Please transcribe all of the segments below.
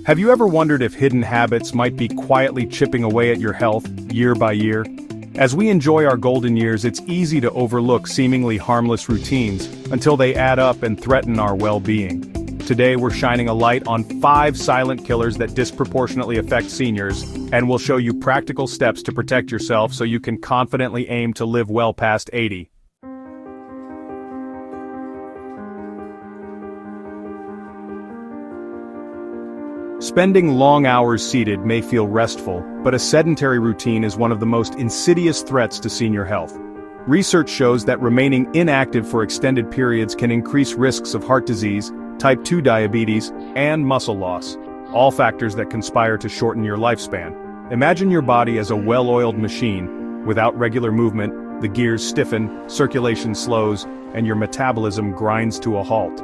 Have you ever wondered if hidden habits might be quietly chipping away at your health, year by year? As we enjoy our golden years, it's easy to overlook seemingly harmless routines until they add up and threaten our well-being. Today we're shining a light on 5 silent killers that disproportionately affect seniors, and we'll show you practical steps to protect yourself so you can confidently aim to live well past 80. Spending long hours seated may feel restful, but a sedentary routine is one of the most insidious threats to senior health. Research shows that remaining inactive for extended periods can increase risks of heart disease, type 2 diabetes, and muscle loss, all factors that conspire to shorten your lifespan. Imagine your body as a well-oiled machine. Without regular movement, the gears stiffen, circulation slows, and your metabolism grinds to a halt.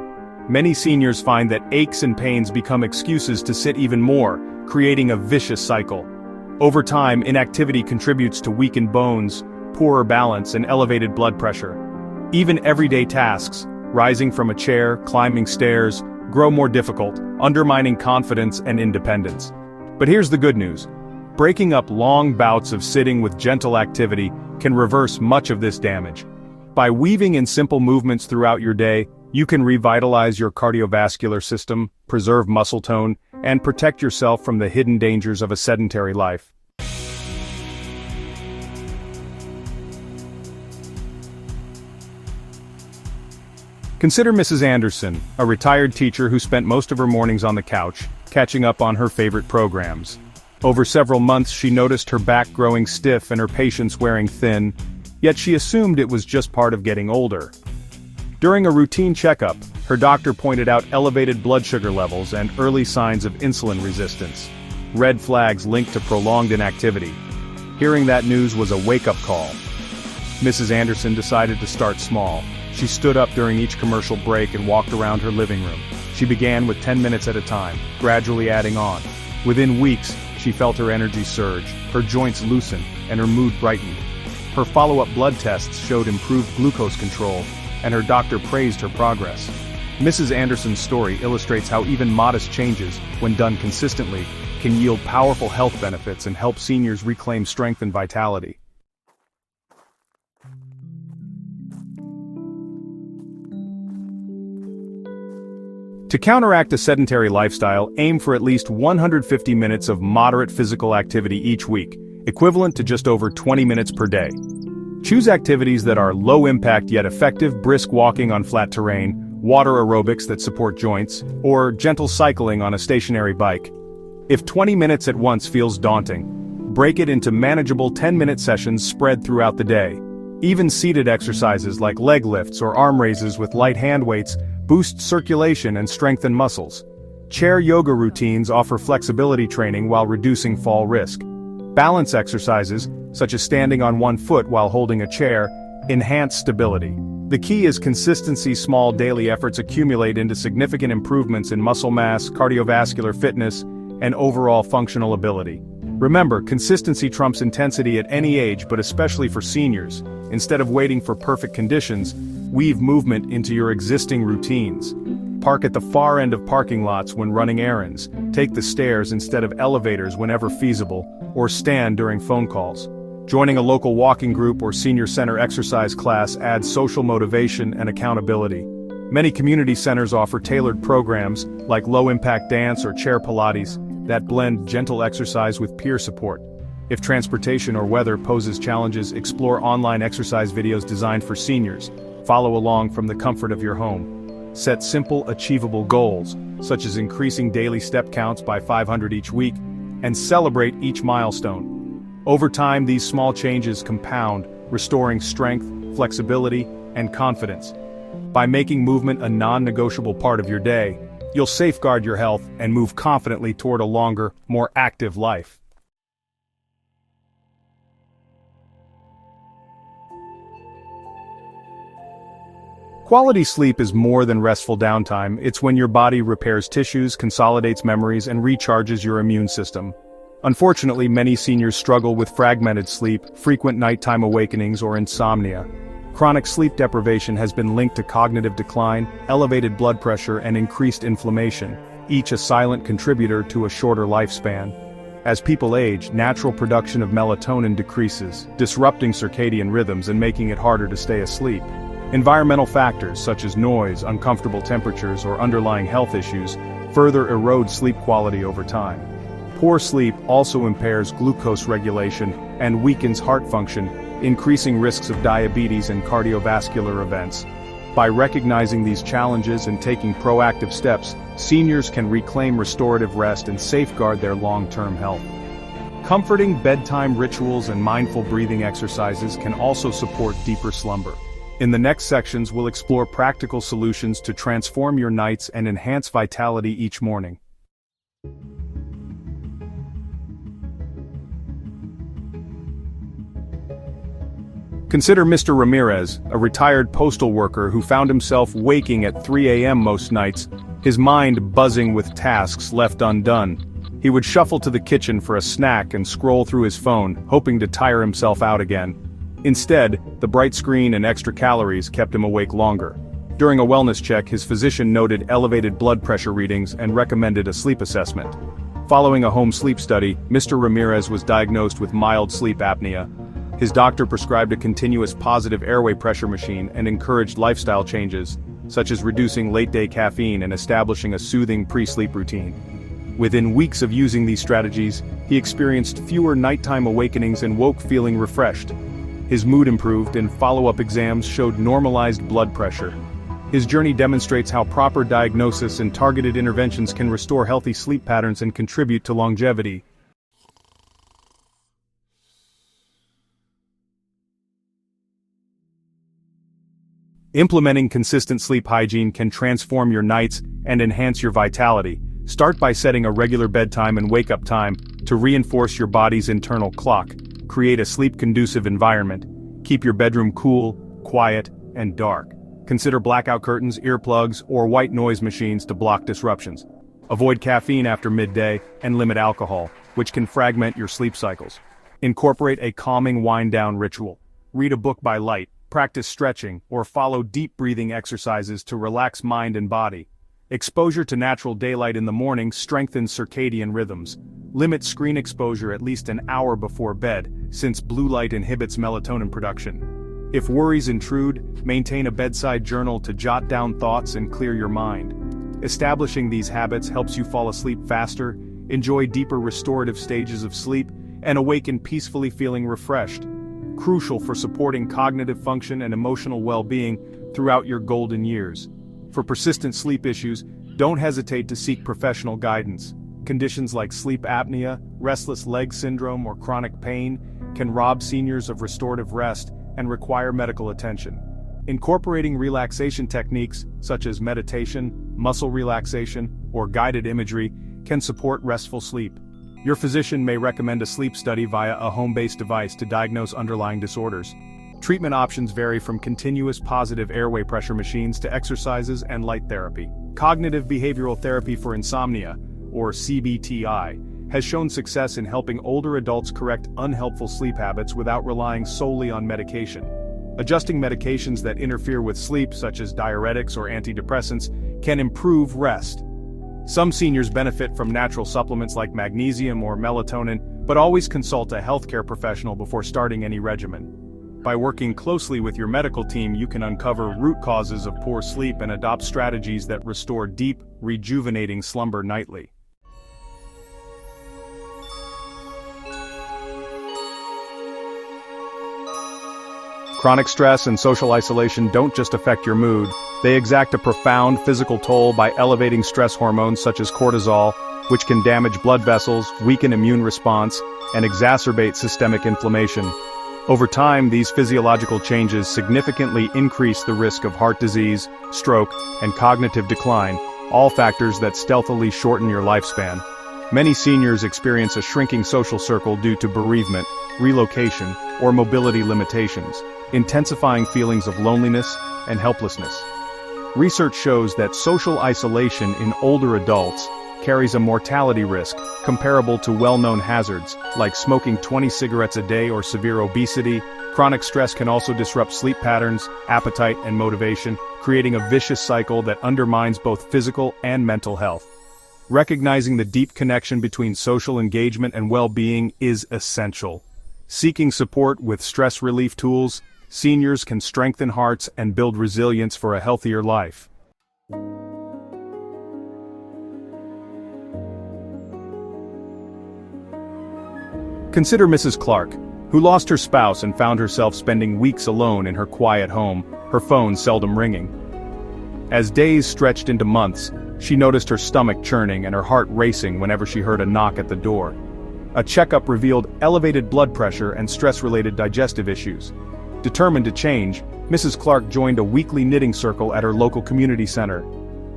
Many seniors find that aches and pains become excuses to sit even more, creating a vicious cycle. Over time, inactivity contributes to weakened bones, poorer balance, and elevated blood pressure. Even everyday tasks, rising from a chair, climbing stairs, grow more difficult, undermining confidence and independence. But here's the good news. Breaking up long bouts of sitting with gentle activity can reverse much of this damage. By weaving in simple movements throughout your day, you can revitalize your cardiovascular system, preserve muscle tone, and protect yourself from the hidden dangers of a sedentary life. Consider Mrs. Anderson, a retired teacher who spent most of her mornings on the couch, catching up on her favorite programs. Over several months she noticed her back growing stiff and her patience wearing thin, yet she assumed it was just part of getting older. During a routine checkup, her doctor pointed out elevated blood sugar levels and early signs of insulin resistance, red flags linked to prolonged inactivity. Hearing that news was a wake-up call. Mrs. Anderson decided to start small. She stood up during each commercial break and walked around her living room. She began with 10 minutes at a time, gradually adding on. Within weeks, she felt her energy surge, her joints loosen, and her mood brightened. Her follow-up blood tests showed improved glucose control, and her doctor praised her progress. Mrs. Anderson's story illustrates how even modest changes, when done consistently, can yield powerful health benefits and help seniors reclaim strength and vitality. To counteract a sedentary lifestyle, aim for at least 150 minutes of moderate physical activity each week, equivalent to just over 20 minutes per day. Choose activities that are low impact yet effective: brisk walking on flat terrain, water aerobics that support joints, or gentle cycling on a stationary bike. If 20 minutes at once feels daunting, break it into manageable 10-minute sessions spread throughout the day. Even seated exercises like leg lifts or arm raises with light hand weights boost circulation and strengthen muscles. Chair yoga routines offer flexibility training while reducing fall risk. Balance exercises, such as standing on one foot while holding a chair, enhance stability. The key is consistency. Small daily efforts accumulate into significant improvements in muscle mass, cardiovascular fitness, and overall functional ability. Remember, consistency trumps intensity at any age, but especially for seniors. Instead of waiting for perfect conditions, weave movement into your existing routines. Park at the far end of parking lots when running errands, take the stairs instead of elevators whenever feasible, or stand during phone calls. Joining a local walking group or senior center exercise class adds social motivation and accountability. Many community centers offer tailored programs, like low-impact dance or chair Pilates, that blend gentle exercise with peer support. If transportation or weather poses challenges, explore online exercise videos designed for seniors. Follow along from the comfort of your home. Set simple, achievable goals, such as increasing daily step counts by 500 each week, and celebrate each milestone. Over time, these small changes compound, restoring strength, flexibility, and confidence. By making movement a non-negotiable part of your day, you'll safeguard your health and move confidently toward a longer, more active life. Quality sleep is more than restful downtime. It's when your body repairs tissues, consolidates memories, and recharges your immune system. Unfortunately, many seniors struggle with fragmented sleep, frequent nighttime awakenings, or insomnia. Chronic sleep deprivation has been linked to cognitive decline, elevated blood pressure, and increased inflammation, each a silent contributor to a shorter lifespan. As people age, natural production of melatonin decreases, disrupting circadian rhythms and making it harder to stay asleep. Environmental factors such as noise, uncomfortable temperatures, or underlying health issues further erode sleep quality over time. Poor sleep also impairs glucose regulation and weakens heart function, increasing risks of diabetes and cardiovascular events. By recognizing these challenges and taking proactive steps, seniors can reclaim restorative rest and safeguard their long-term health. Comforting bedtime rituals and mindful breathing exercises can also support deeper slumber. In the next sections, we'll explore practical solutions to transform your nights and enhance vitality each morning. Consider Mr. Ramirez, a retired postal worker who found himself waking at 3 a.m. most nights, his mind buzzing with tasks left undone. He would shuffle to the kitchen for a snack and scroll through his phone, hoping to tire himself out again. Instead, the bright screen and extra calories kept him awake longer. During a wellness check, his physician noted elevated blood pressure readings and recommended a sleep assessment. Following a home sleep study, Mr. Ramirez was diagnosed with mild sleep apnea. His doctor prescribed a continuous positive airway pressure machine and encouraged lifestyle changes, such as reducing late-day caffeine and establishing a soothing pre-sleep routine. Within weeks of using these strategies, he experienced fewer nighttime awakenings and woke feeling refreshed. His mood improved and follow-up exams showed normalized blood pressure. His journey demonstrates how proper diagnosis and targeted interventions can restore healthy sleep patterns and contribute to longevity. Implementing consistent sleep hygiene can transform your nights and enhance your vitality. Start by setting a regular bedtime and wake-up time to reinforce your body's internal clock. Create a sleep-conducive environment. Keep your bedroom cool, quiet, and dark. Consider blackout curtains, earplugs, or white noise machines to block disruptions. Avoid caffeine after midday and limit alcohol, which can fragment your sleep cycles. Incorporate a calming wind-down ritual. Read a book by light. Practice stretching, or follow deep breathing exercises to relax mind and body. Exposure to natural daylight in the morning strengthens circadian rhythms. Limit screen exposure at least an hour before bed, since blue light inhibits melatonin production. If worries intrude, maintain a bedside journal to jot down thoughts and clear your mind. Establishing these habits helps you fall asleep faster, enjoy deeper restorative stages of sleep, and awaken peacefully feeling refreshed. Crucial for supporting cognitive function and emotional well-being throughout your golden years. For persistent sleep issues, don't hesitate to seek professional guidance. Conditions like sleep apnea, restless leg syndrome, or chronic pain can rob seniors of restorative rest and require medical attention. Incorporating relaxation techniques such as meditation, muscle relaxation, or guided imagery can support restful sleep. Your physician may recommend a sleep study via a home-based device to diagnose underlying disorders. Treatment options vary from continuous positive airway pressure machines to exercises and light therapy. Cognitive behavioral therapy for insomnia, or CBTI, has shown success in helping older adults correct unhelpful sleep habits without relying solely on medication. Adjusting medications that interfere with sleep, such as diuretics or antidepressants, can improve rest. Some seniors benefit from natural supplements like magnesium or melatonin, but always consult a healthcare professional before starting any regimen. By working closely with your medical team, you can uncover root causes of poor sleep and adopt strategies that restore deep, rejuvenating slumber nightly. Chronic stress and social isolation don't just affect your mood, they exact a profound physical toll by elevating stress hormones such as cortisol, which can damage blood vessels, weaken immune response, and exacerbate systemic inflammation. Over time, these physiological changes significantly increase the risk of heart disease, stroke, and cognitive decline, all factors that stealthily shorten your lifespan. Many seniors experience a shrinking social circle due to bereavement, relocation, or mobility limitations, intensifying feelings of loneliness and helplessness. Research shows that social isolation in older adults carries a mortality risk, comparable to well-known hazards, like smoking 20 cigarettes a day or severe obesity. Chronic stress can also disrupt sleep patterns, appetite, and motivation, creating a vicious cycle that undermines both physical and mental health. Recognizing the deep connection between social engagement and well-being is essential. Seeking support with stress relief tools, seniors can strengthen hearts and build resilience for a healthier life. Consider Mrs. Clark, who lost her spouse and found herself spending weeks alone in her quiet home, her phone seldom ringing. As days stretched into months, she noticed her stomach churning and her heart racing whenever she heard a knock at the door. A checkup revealed elevated blood pressure and stress-related digestive issues. Determined to change, Mrs. Clark joined a weekly knitting circle at her local community center.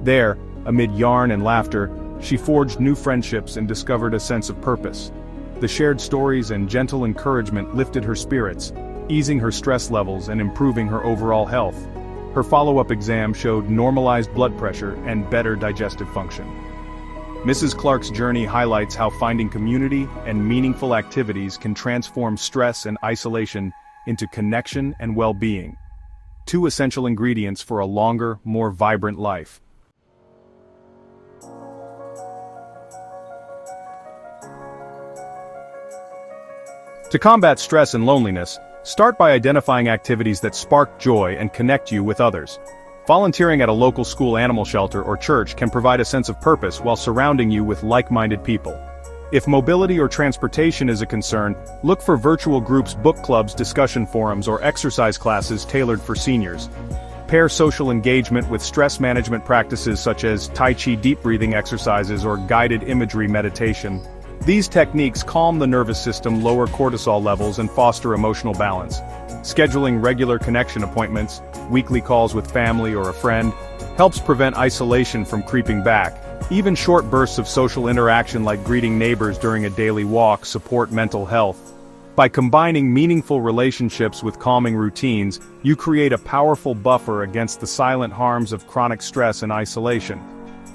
There, amid yarn and laughter, she forged new friendships and discovered a sense of purpose. The shared stories and gentle encouragement lifted her spirits, easing her stress levels and improving her overall health. Her follow-up exam showed normalized blood pressure and better digestive function. Mrs. Clark's journey highlights how finding community and meaningful activities can transform stress and isolation into connection and well-being. Two essential ingredients for a longer, more vibrant life. To combat stress and loneliness, start by identifying activities that spark joy and connect you with others. Volunteering at a local school animal shelter or church can provide a sense of purpose while surrounding you with like-minded people. If mobility or transportation is a concern, look for virtual groups, book clubs, discussion forums, or exercise classes tailored for seniors. Pair social engagement with stress management practices such as Tai Chi deep breathing exercises or guided imagery meditation. These techniques calm the nervous system, lower cortisol levels, and foster emotional balance. Scheduling regular connection appointments, weekly calls with family or a friend, helps prevent isolation from creeping back. Even short bursts of social interaction like greeting neighbors during a daily walk support mental health. By combining meaningful relationships with calming routines, you create a powerful buffer against the silent harms of chronic stress and isolation.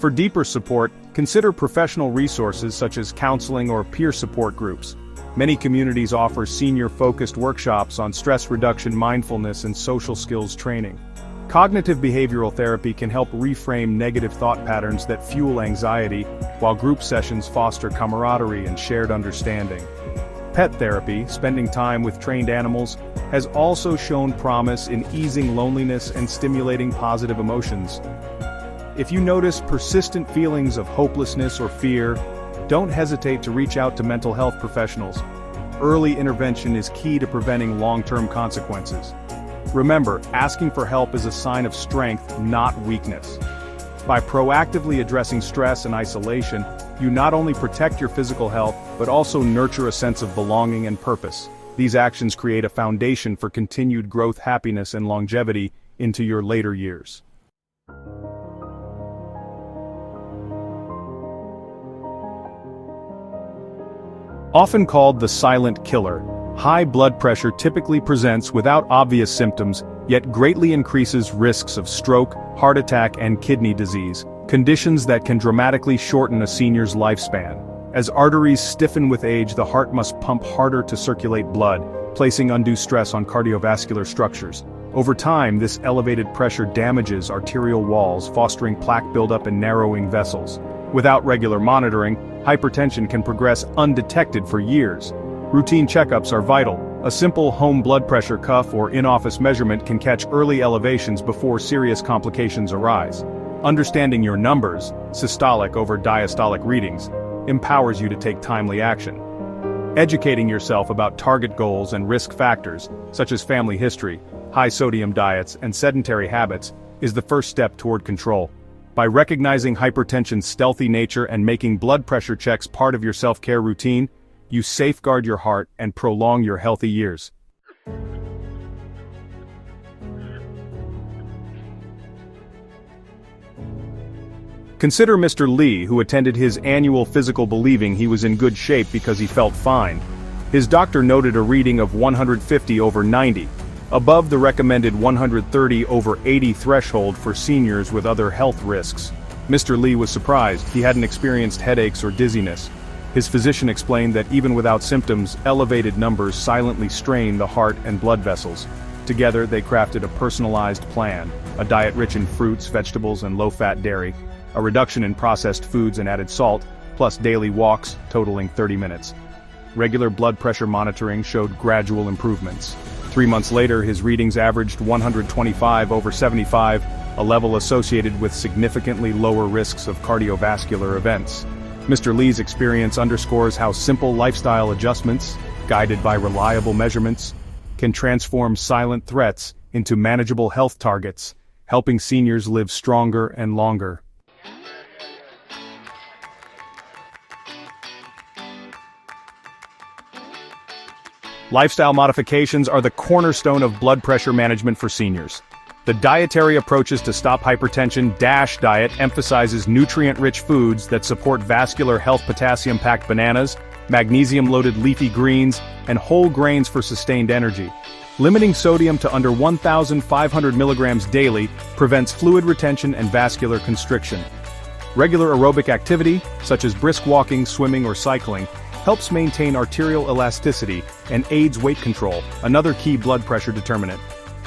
For deeper support, consider professional resources such as counseling or peer support groups. Many communities offer senior-focused workshops on stress reduction, mindfulness, and social skills training. Cognitive behavioral therapy can help reframe negative thought patterns that fuel anxiety, while group sessions foster camaraderie and shared understanding. Pet therapy, spending time with trained animals, has also shown promise in easing loneliness and stimulating positive emotions. If you notice persistent feelings of hopelessness or fear, don't hesitate to reach out to mental health professionals. Early intervention is key to preventing long-term consequences. Remember, asking for help is a sign of strength, not weakness. By proactively addressing stress and isolation, you not only protect your physical health, but also nurture a sense of belonging and purpose. These actions create a foundation for continued growth, happiness, and longevity into your later years. Often called the silent killer, high blood pressure typically presents without obvious symptoms, yet greatly increases risks of stroke, heart attack, and kidney disease, conditions that can dramatically shorten a senior's lifespan. As arteries stiffen with age, the heart must pump harder to circulate blood, placing undue stress on cardiovascular structures. Over time, this elevated pressure damages arterial walls, fostering plaque buildup and narrowing vessels. Without regular monitoring, hypertension can progress undetected for years. Routine checkups are vital. A simple home blood pressure cuff or in-office measurement can catch early elevations before serious complications arise. Understanding your numbers, systolic over diastolic readings, empowers you to take timely action. Educating yourself about target goals and risk factors, such as family history, high-sodium diets, and sedentary habits, is the first step toward control. By recognizing hypertension's stealthy nature and making blood pressure checks part of your self-care routine, you safeguard your heart and prolong your healthy years. Consider Mr. Lee, who attended his annual physical believing he was in good shape because he felt fine. His doctor noted a reading of 150/90, above the recommended 130/80 threshold for seniors with other health risks. Mr. Lee was surprised. He hadn't experienced headaches or dizziness. His physician explained that even without symptoms, elevated numbers silently strain the heart and blood vessels. Together, they crafted a personalized plan: a diet rich in fruits, vegetables, and low-fat dairy, a reduction in processed foods and added salt, plus daily walks, totaling 30 minutes. Regular blood pressure monitoring showed gradual improvements. 3 months later, his readings averaged 125/75, a level associated with significantly lower risks of cardiovascular events. Mr. Lee's experience underscores how simple lifestyle adjustments, guided by reliable measurements, can transform silent threats into manageable health targets, helping seniors live stronger and longer. Lifestyle modifications are the cornerstone of blood pressure management for seniors. The dietary approaches to stop hypertension DASH diet emphasizes nutrient-rich foods that support vascular health: potassium-packed bananas, magnesium-loaded leafy greens, and whole grains for sustained energy. Limiting sodium to under 1,500 milligrams daily prevents fluid retention and vascular constriction. Regular aerobic activity, such as brisk walking, swimming, or cycling, helps maintain arterial elasticity and aids weight control, another key blood pressure determinant.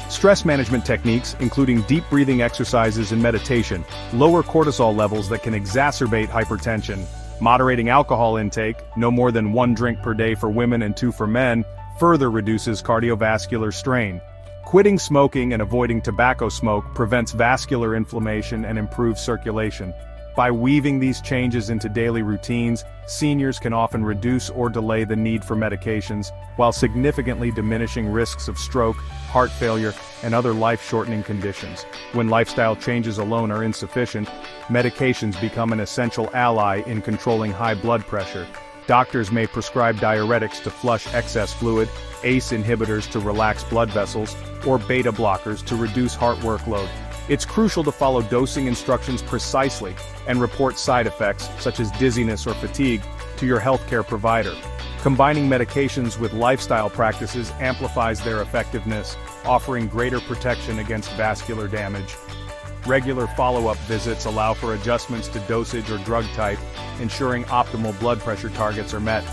Stress management techniques, including deep breathing exercises and meditation, lower cortisol levels that can exacerbate hypertension. Moderating alcohol intake, no more than 1 drink per day for women and 2 for men, further reduces cardiovascular strain. Quitting smoking and avoiding tobacco smoke prevents vascular inflammation and improves circulation. By weaving these changes into daily routines, seniors can often reduce or delay the need for medications, while significantly diminishing risks of stroke, heart failure, and other life-shortening conditions. When lifestyle changes alone are insufficient, medications become an essential ally in controlling high blood pressure. Doctors may prescribe diuretics to flush excess fluid, ACE inhibitors to relax blood vessels, or beta blockers to reduce heart workload. It's crucial to follow dosing instructions precisely and report side effects, such as dizziness or fatigue, to your healthcare provider. Combining medications with lifestyle practices amplifies their effectiveness, offering greater protection against vascular damage. Regular follow-up visits allow for adjustments to dosage or drug type, ensuring optimal blood pressure targets are met.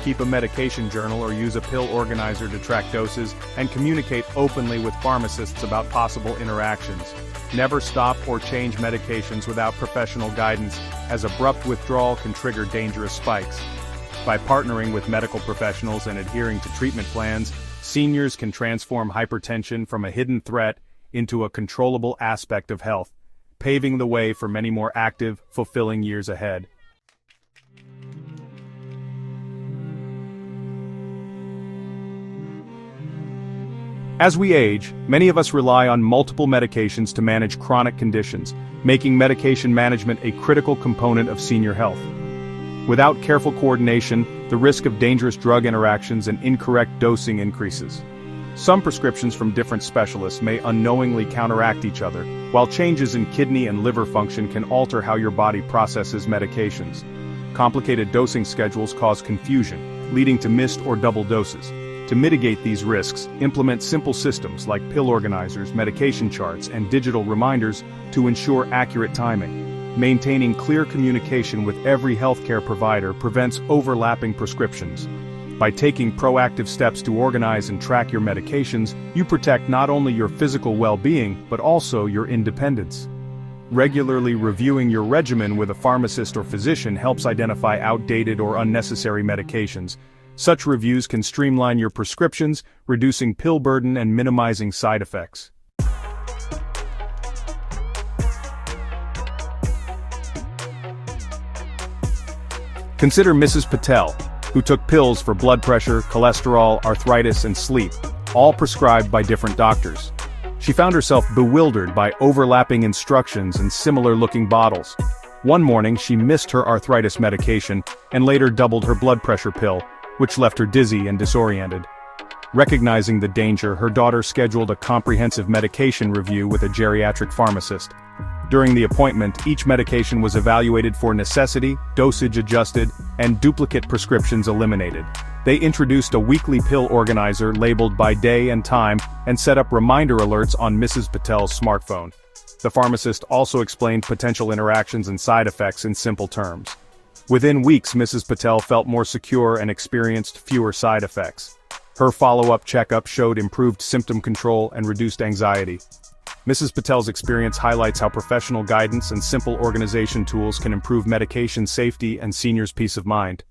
Keep a medication journal or use a pill organizer to track doses, and communicate openly with pharmacists about possible interactions. Never stop or change medications without professional guidance, as abrupt withdrawal can trigger dangerous spikes. By partnering with medical professionals and adhering to treatment plans, seniors can transform hypertension from a hidden threat into a controllable aspect of health, paving the way for many more active, fulfilling years ahead. As we age, many of us rely on multiple medications to manage chronic conditions, making medication management a critical component of senior health. Without careful coordination, the risk of dangerous drug interactions and incorrect dosing increases. Some prescriptions from different specialists may unknowingly counteract each other, while changes in kidney and liver function can alter how your body processes medications. Complicated dosing schedules cause confusion, leading to missed or double doses. To mitigate these risks, implement simple systems like pill organizers, medication charts, and digital reminders to ensure accurate timing. Maintaining clear communication with every healthcare provider prevents overlapping prescriptions. By taking proactive steps to organize and track your medications, you protect not only your physical well-being, but also your independence. Regularly reviewing your regimen with a pharmacist or physician helps identify outdated or unnecessary medications. Such reviews can streamline your prescriptions, reducing pill burden and minimizing side effects. Consider Mrs. Patel, who took pills for blood pressure, cholesterol, arthritis, and sleep, all prescribed by different doctors. She found herself bewildered by overlapping instructions and similar-looking bottles. One morning, she missed her arthritis medication and later doubled her blood pressure pill, which left her dizzy and disoriented. Recognizing the danger, her daughter scheduled a comprehensive medication review with a geriatric pharmacist. During the appointment, each medication was evaluated for necessity, dosage adjusted, and duplicate prescriptions eliminated. They introduced a weekly pill organizer labeled by day and time and set up reminder alerts on Mrs. Patel's smartphone. The pharmacist also explained potential interactions and side effects in simple terms. Within weeks, Mrs. Patel felt more secure and experienced fewer side effects. Her follow-up checkup showed improved symptom control and reduced anxiety. Mrs. Patel's experience highlights how professional guidance and simple organization tools can improve medication safety and seniors' peace of mind.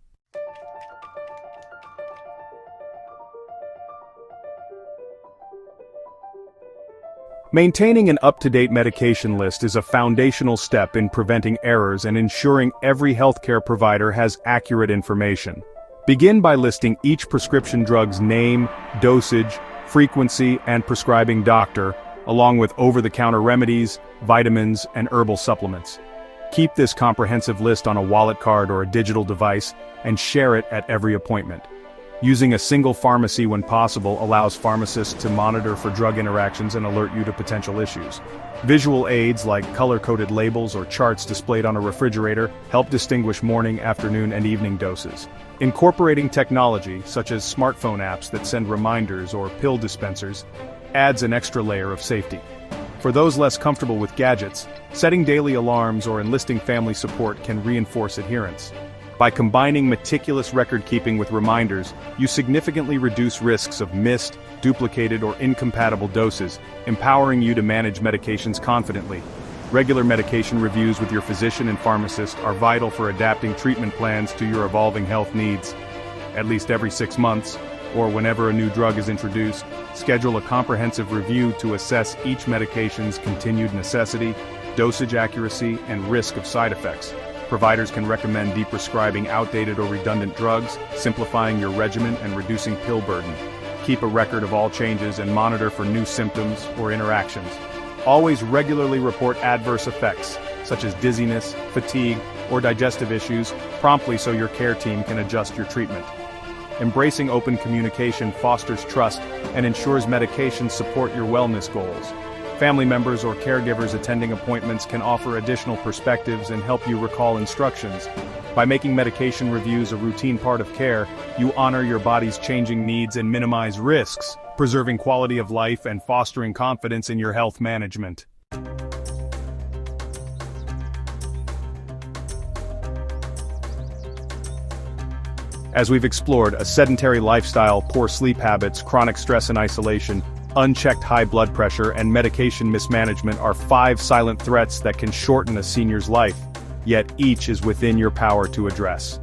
Maintaining an up-to-date medication list is a foundational step in preventing errors and ensuring every healthcare provider has accurate information. Begin by listing each prescription drug's name, dosage, frequency, and prescribing doctor, along with over-the-counter remedies, vitamins, and herbal supplements. Keep this comprehensive list on a wallet card or a digital device, and share it at every appointment. Using a single pharmacy when possible allows pharmacists to monitor for drug interactions and alert you to potential issues. Visual aids like color-coded labels or charts displayed on a refrigerator help distinguish morning, afternoon, and evening doses. Incorporating technology, such as smartphone apps that send reminders or pill dispensers, adds an extra layer of safety. For those less comfortable with gadgets, setting daily alarms or enlisting family support can reinforce adherence. By combining meticulous record-keeping with reminders, you significantly reduce risks of missed, duplicated, or incompatible doses, empowering you to manage medications confidently. Regular medication reviews with your physician and pharmacist are vital for adapting treatment plans to your evolving health needs. At least every 6 months, or whenever a new drug is introduced, schedule a comprehensive review to assess each medication's continued necessity, dosage accuracy, and risk of side effects. Providers can recommend deprescribing outdated or redundant drugs, simplifying your regimen and reducing pill burden. Keep a record of all changes and monitor for new symptoms or interactions. Always regularly report adverse effects, such as dizziness, fatigue, or digestive issues, promptly so your care team can adjust your treatment. Embracing open communication fosters trust and ensures medications support your wellness goals. Family members or caregivers attending appointments can offer additional perspectives and help you recall instructions. By making medication reviews a routine part of care, you honor your body's changing needs and minimize risks, preserving quality of life and fostering confidence in your health management. As we've explored, a sedentary lifestyle, poor sleep habits, chronic stress and isolation, unchecked high blood pressure, and medication mismanagement are 5 silent threats that can shorten a senior's life, yet each is within your power to address.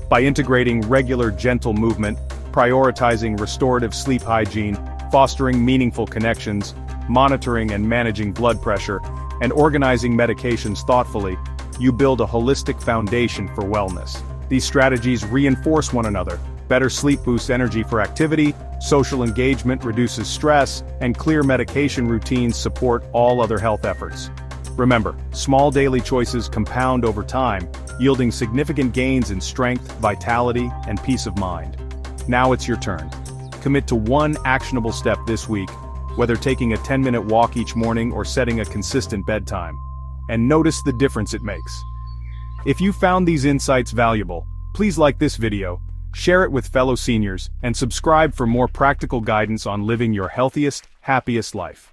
By integrating regular gentle movement, prioritizing restorative sleep hygiene, fostering meaningful connections, monitoring and managing blood pressure, and organizing medications thoughtfully, you build a holistic foundation for wellness. These strategies reinforce one another. Better sleep boosts energy for activity, social engagement reduces stress, and clear medication routines support all other health efforts. Remember, small daily choices compound over time, yielding significant gains in strength, vitality, and peace of mind. Now it's your turn. Commit to one actionable step this week, whether taking a 10-minute walk each morning or setting a consistent bedtime. And notice the difference it makes. If you found these insights valuable, please like this video, share it with fellow seniors, and subscribe for more practical guidance on living your healthiest, happiest life.